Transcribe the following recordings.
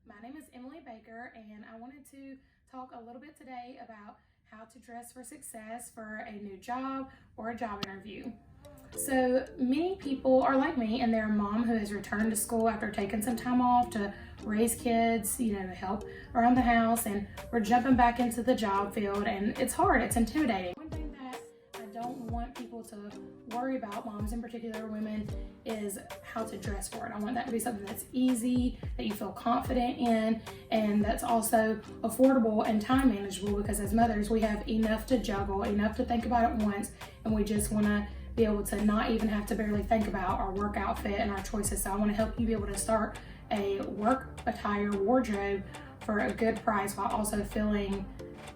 My name is Emily Baker, and I wanted to talk a little bit today about how to dress for success for a new job or a job interview. So many people are like me, and they're a mom who has returned to school after taking some time off to raise kids, help around the house, and we're jumping back into the job field, and it's hard, it's intimidating. One thing that I don't want people to worry about, moms in particular, women, is how to dress for it. I want that to be something that's easy, that you feel confident in, and that's also affordable and time manageable, because as mothers, we have enough to juggle, enough to think about at once, and we just want to be able to not even have to barely think about our work outfit and our choices. So I want to help you be able to start a work attire wardrobe for a good price while also feeling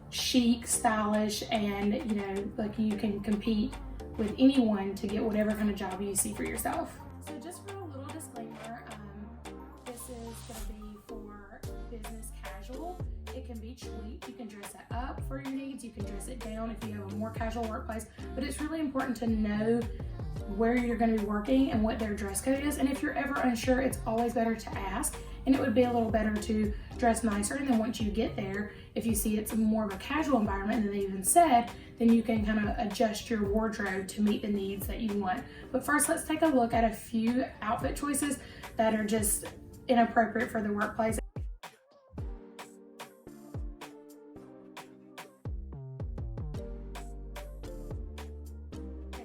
chic, stylish, and like you can compete with anyone to get whatever kind of job you see for yourself. So just for a little disclaimer, this is going to be for business casual. It can be cheap. You can dress it up for your needs. You can dress it down if you have a more casual workplace. But it's really important to know where you're going to be working and what their dress code is. And if you're ever unsure, it's always better to ask. And it would be a little better to dress nicer. And then once you get there, if you see it's more of a casual environment than they even said, then you can kind of adjust your wardrobe to meet the needs that you want. But first, let's take a look at a few outfit choices that are just inappropriate for the workplace.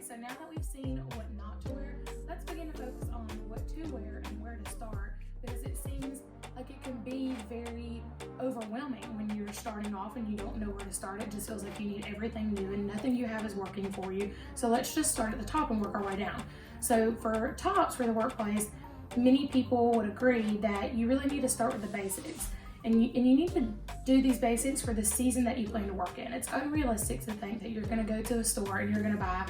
So now that we've seen what not to wear, let's begin to focus on what to wear and where to start, because it seems like it can be very overwhelming when you're starting off and you don't know where to start. It just feels like you need everything new and nothing you have is working for you. So let's just start at the top and work our way down. So for tops for the workplace, many people would agree that you really need to start with the basics. And you need to do these basics for the season that you plan to work in. It's unrealistic to think that you're gonna go to a store and you're gonna buy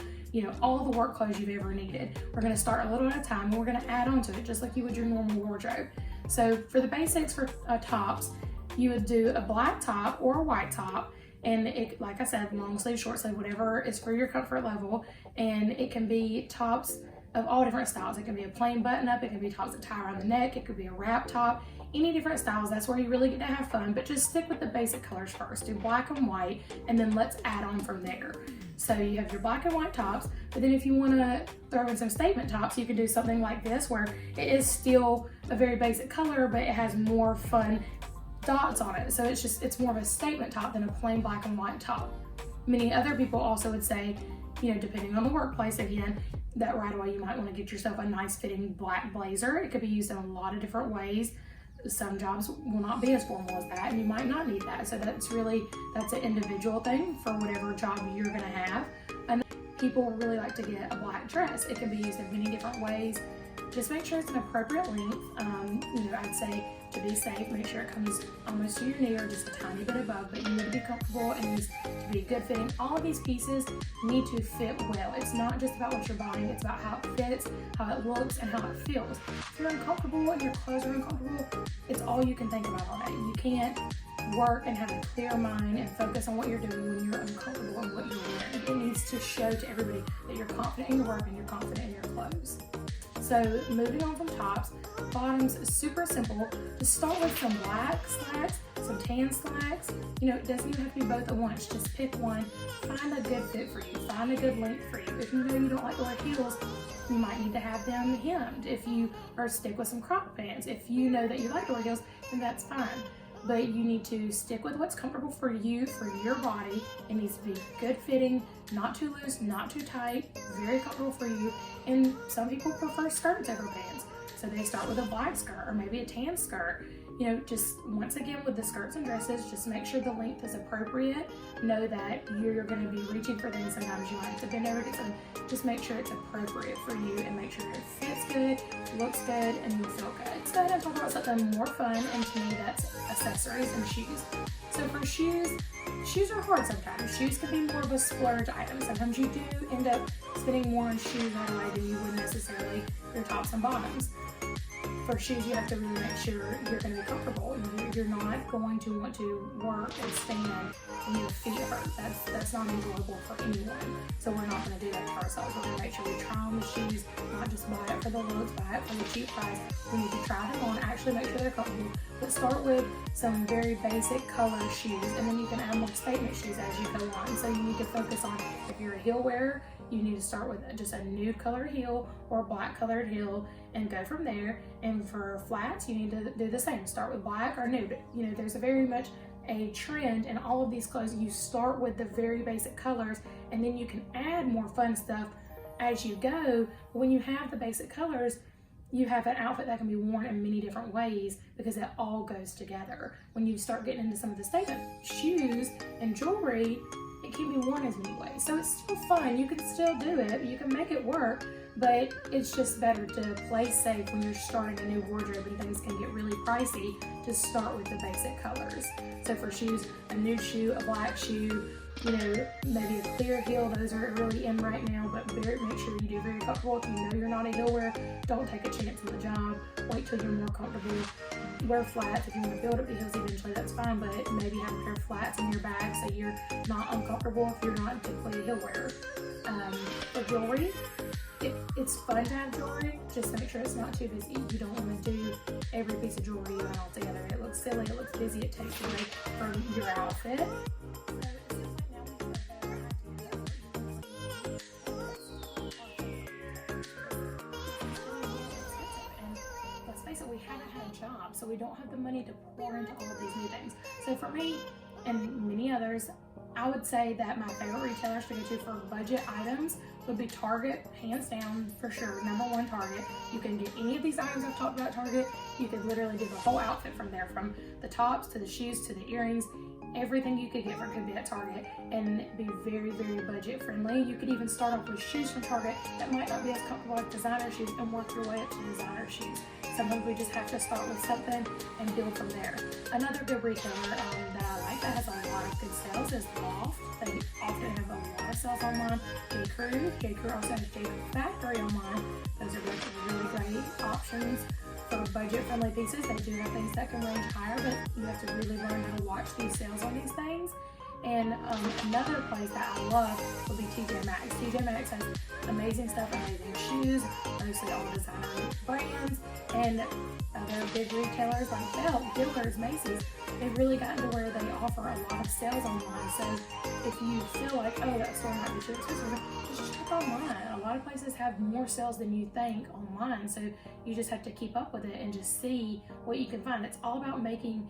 all the work clothes you've ever needed. We're gonna start a little at a time and we're gonna add on to it just like you would your normal wardrobe. So for the basics for tops, you would do a black top or a white top, and it, like I said, long sleeve, short sleeve, whatever is for your comfort level. And it can be tops of all different styles. It can be a plain button up, it can be tops that tie around the neck, it could be a wrap top, any different styles. That's where you really get to have fun, but just stick with the basic colors first. Do black and white, and then let's add on from there. So you have your black and white tops, but then if you want to throw in some statement tops, you can do something like this, where it is still a very basic color, but it has more fun dots on it. So it's more of a statement top than a plain black and white top. Many other people also would say, depending on the workplace again, that right away you might want to get yourself a nice fitting black blazer. It could be used in a lot of different ways. Some jobs will not be as formal as that, and you might not need that. So that's an individual thing for whatever job you're gonna have. And people really like to get a black dress. It can be used in many different ways. Just make sure it's an appropriate length. I'd say to be safe, make sure it comes almost to your knee or just a tiny bit above, but you need to be comfortable and needs to be good fitting. All of these pieces need to fit well. It's not just about what you're buying, it's about how it fits, how it looks, and how it feels. If you're uncomfortable and your clothes are uncomfortable, it's all you can think about all day. You can't work and have a clear mind and focus on what you're doing when you're uncomfortable in what you're wearing. It needs to show to everybody that you're confident in your work and you're confident in your clothes. So moving on from tops, bottoms, super simple. Just start with some black slacks, some tan slacks. It doesn't even have to be both at once. Just pick one, find a good fit for you, find a good length for you. If you know you don't like to wear heels, you might need to have them hemmed. Or stick with some crop pants. If you know that you like to wear heels, then that's fine. But you need to stick with what's comfortable for you, for your body. It needs to be good fitting, not too loose, not too tight, very comfortable for you. And some people prefer skirts over pants. So they start with a black skirt or maybe a tan skirt. Just once again with the skirts and dresses, just make sure the length is appropriate. Know that you're going to be reaching for things. Sometimes you might have to bend over, get something. Just make sure it's appropriate for you and make sure it fits good, looks good, and you feel good. Let's go ahead and talk about something more fun, and to me that's accessories and shoes. So for shoes are hard sometimes. Shoes can be more of a splurge item. Sometimes you do end up spending more on shoes right away than you would necessarily your tops and bottoms. For shoes, you have to really make sure you're going to be comfortable. You're you're not going to want to work and stand when your feet hurt. That's not enjoyable for anyone. So we're not going to do that to ourselves. We're going to make sure we try on the shoes, not just buy it for the looks, buy it for the cheap price. We need to try them on, actually make sure they're comfortable. But start with some very basic color shoes, and then you can add more statement shoes as you go on. So you need to focus on, if you're a heel wearer, you need to start with just a nude colored heel or a black colored heel and go from there. And for flats, you need to do the same. Start with black or nude. You know, there's a very much a trend in all of these clothes. You start with the very basic colors, and then you can add more fun stuff as you go. When you have the basic colors, you have an outfit that can be worn in many different ways because it all goes together. When you start getting into some of the statement shoes and jewelry, it can be worn as many ways. So it's still fun. You can still do it. You can make it work, but it's just better to play safe when you're starting a new wardrobe and things can get really pricey. Just start with the basic colors. So for shoes, a nude shoe, a black shoe, you know, maybe a clear heel. Those are really in right now, but make sure you do very comfortable. If you know you're not a heel wearer, don't take a chance on the job. Wait till you're more comfortable. Wear flats. If you want to build up the heels eventually, that's fine, but maybe have a pair of flats in your bag so you're not uncomfortable if you're not typically a heel wearer. For jewelry, it's fun to have jewelry. Just make sure it's not too busy. You don't want to do every piece of jewelry you want all together. It looks silly, it looks busy, it takes away from your outfit. We haven't had a job, so we don't have the money to pour into all of these new things. So for me and many others, I would say that my favorite retailers to go to for budget items would be Target, hands down for sure. Number one, Target. You can get any of these items I've talked about at Target. You could literally do the whole outfit from there, from the tops to the shoes to the earrings. Everything you could get from could be at Target and be very, very budget friendly. You could even start off with shoes from Target that might not be as comfortable as designer shoes and work your way up to designer shoes. Sometimes we just have to start with something and build from there. Another good retailer that I like that has a lot of good sales is Loft. They often have a lot of sales online. J. Crew also has J. Crew Factory online. Those are really great options for budget-friendly pieces. They do have things that can range higher, but you have to really learn how to watch these sales on these things. And another place that I love would be TJ Maxx. TJ Maxx has amazing stuff, amazing shoes, mostly all designer brands, and other big retailers like Belk, Dillard's, Macy's. They've really gotten to where they offer a lot of sales online. So if you feel like, oh, that store might be too expensive, just check online. A lot of places have more sales than you think online. So you just have to keep up with it and just see what you can find. It's all about making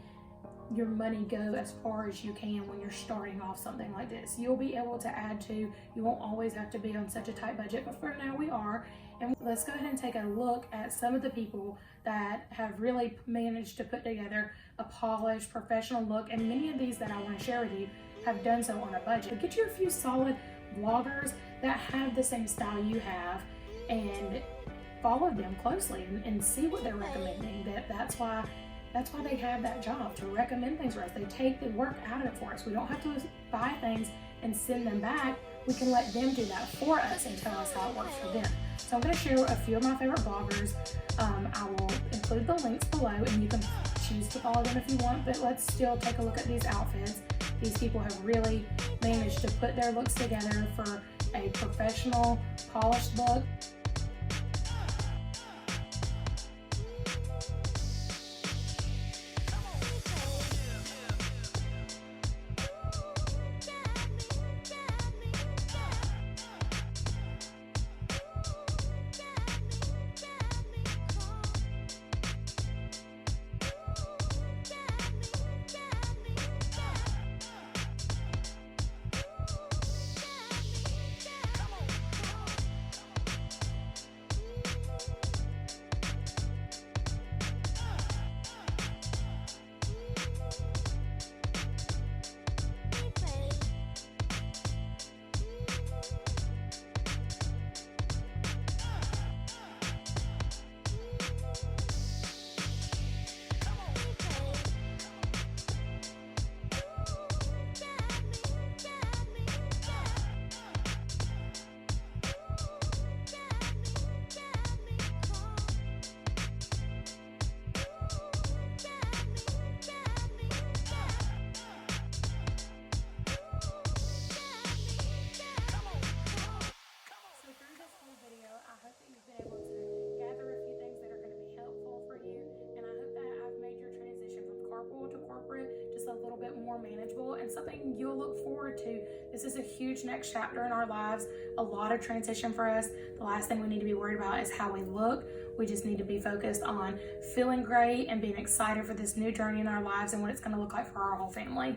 your money go as far as you can when you're starting off something like this. You'll be able to add to, you won't always have to be on such a tight budget, but for now we are. And let's go ahead and take a look at some of the people that have really managed to put together a polished, professional look. And many of these that I want to share with you have done so on a budget. But get you a few solid vloggers that have the same style you have and follow them closely and see what they're recommending. That's why they have that job, to recommend things for us. They take the work out of it for us. We don't have to buy things and send them back. We can let them do that for us and tell us how it works for them. So I'm going to share a few of my favorite bloggers. I will include the links below, and you can choose to follow them if you want, but let's still take a look at these outfits. These people have really managed to put their looks together for a professional, polished look. more manageable and something you'll look forward to. This is a huge next chapter in our lives, a lot of transition for us. The last thing we need to be worried about is how we look. We just need to be focused on feeling great and being excited for this new journey in our lives and what it's going to look like for our whole family.